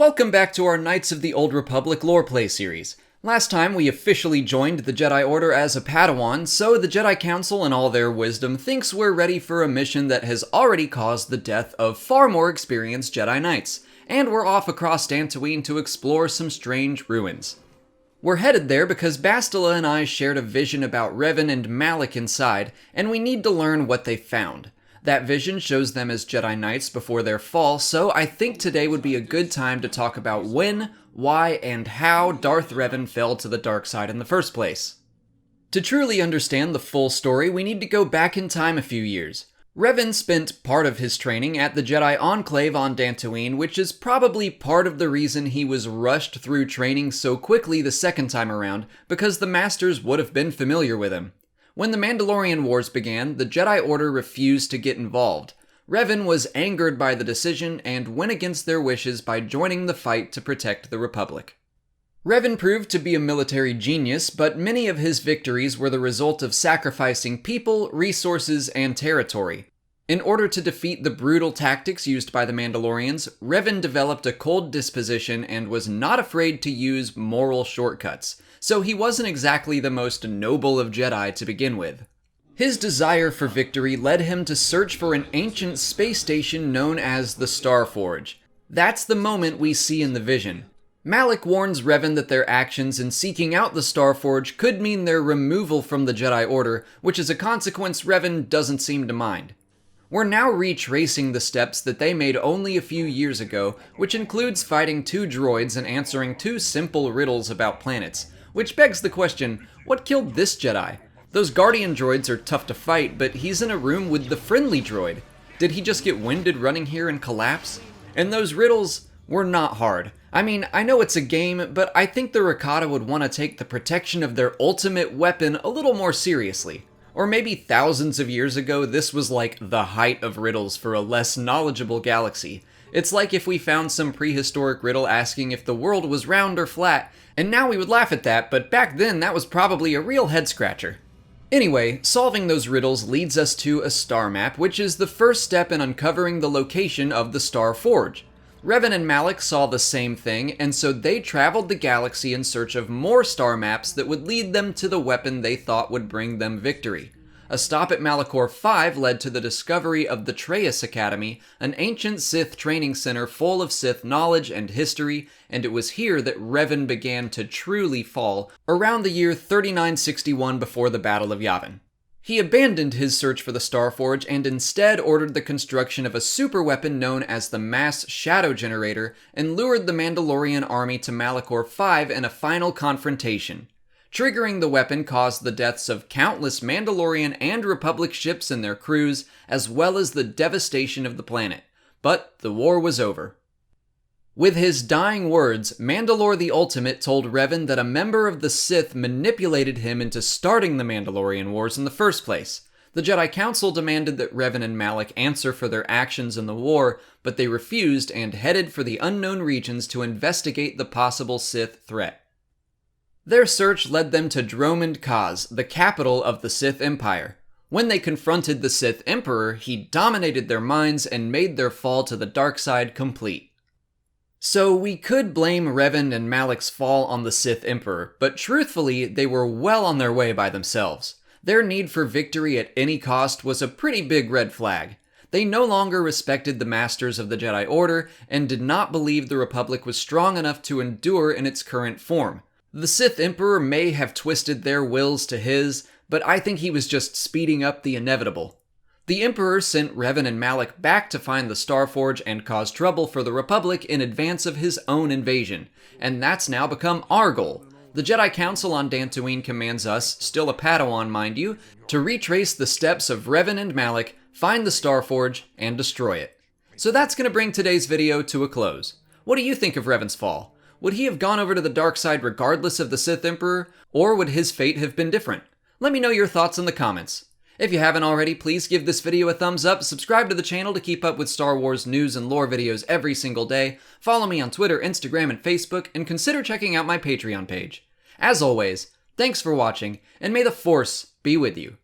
Welcome back to our Knights of the Old Republic lore play series. Last time we officially joined the Jedi Order as a Padawan, so the Jedi Council in all their wisdom thinks we're ready for a mission that has already caused the death of far more experienced Jedi Knights, and we're off across Dantooine to explore some strange ruins. We're headed there because Bastila and I shared a vision about Revan and Malak inside, and we need to learn what they found. That vision shows them as Jedi Knights before their fall, so I think today would be a good time to talk about when, why, and how Darth Revan fell to the dark side in the first place. To truly understand the full story, we need to go back in time a few years. Revan spent part of his training at the Jedi Enclave on Dantooine, which is probably part of the reason he was rushed through training so quickly the second time around, because the Masters would have been familiar with him. When the Mandalorian Wars began, the Jedi Order refused to get involved. Revan was angered by the decision and went against their wishes by joining the fight to protect the Republic. Revan proved to be a military genius, but many of his victories were the result of sacrificing people, resources, and territory. In order to defeat the brutal tactics used by the Mandalorians, Revan developed a cold disposition and was not afraid to use moral shortcuts, so he wasn't exactly the most noble of Jedi to begin with. His desire for victory led him to search for an ancient space station known as the Star Forge. That's the moment we see in the vision. Malak warns Revan that their actions in seeking out the Star Forge could mean their removal from the Jedi Order, which is a consequence Revan doesn't seem to mind. We're now retracing the steps that they made only a few years ago, which includes fighting two droids and answering two simple riddles about planets. Which begs the question, what killed this Jedi? Those Guardian droids are tough to fight, but he's in a room with the friendly droid. Did he just get winded running here and collapse? And those riddles were not hard. I mean, I know it's a game, but I think the Rakata would want to take the protection of their ultimate weapon a little more seriously. Or maybe thousands of years ago, this was like the height of riddles for a less knowledgeable galaxy. It's like if we found some prehistoric riddle asking if the world was round or flat, and now we would laugh at that, but back then that was probably a real head-scratcher. Anyway, solving those riddles leads us to a star map, which is the first step in uncovering the location of the Star Forge. Revan and Malak saw the same thing, and so they traveled the galaxy in search of more star maps that would lead them to the weapon they thought would bring them victory. A stop at Malachor 5 led to the discovery of the Treyas Academy, an ancient Sith training center full of Sith knowledge and history, and it was here that Revan began to truly fall, around the year 3961 before the Battle of Yavin. He abandoned his search for the Star Forge and instead ordered the construction of a superweapon known as the Mass Shadow Generator and lured the Mandalorian army to Malachor 5 in a final confrontation. Triggering the weapon caused the deaths of countless Mandalorian and Republic ships and their crews, as well as the devastation of the planet. But the war was over. With his dying words, Mandalore the Ultimate told Revan that a member of the Sith manipulated him into starting the Mandalorian Wars in the first place. The Jedi Council demanded that Revan and Malak answer for their actions in the war, but they refused and headed for the unknown regions to investigate the possible Sith threat. Their search led them to Dromund Kaz, the capital of the Sith Empire. When they confronted the Sith Emperor, he dominated their minds and made their fall to the dark side complete. So we could blame Revan and Malak's fall on the Sith Emperor, but truthfully, they were well on their way by themselves. Their need for victory at any cost was a pretty big red flag. They no longer respected the Masters of the Jedi Order and did not believe the Republic was strong enough to endure in its current form. The Sith Emperor may have twisted their wills to his, but I think he was just speeding up the inevitable. The Emperor sent Revan and Malak back to find the Star Forge and cause trouble for the Republic in advance of his own invasion, and that's now become our goal. The Jedi Council on Dantooine commands us, still a Padawan mind you, to retrace the steps of Revan and Malak, find the Star Forge, and destroy it. So that's going to bring today's video to a close. What do you think of Revan's fall? Would he have gone over to the dark side regardless of the Sith Emperor, or would his fate have been different? Let me know your thoughts in the comments. If you haven't already, please give this video a thumbs up, subscribe to the channel to keep up with Star Wars news and lore videos every single day, follow me on Twitter, Instagram, and Facebook, and consider checking out my Patreon page. As always, thanks for watching, and may the Force be with you.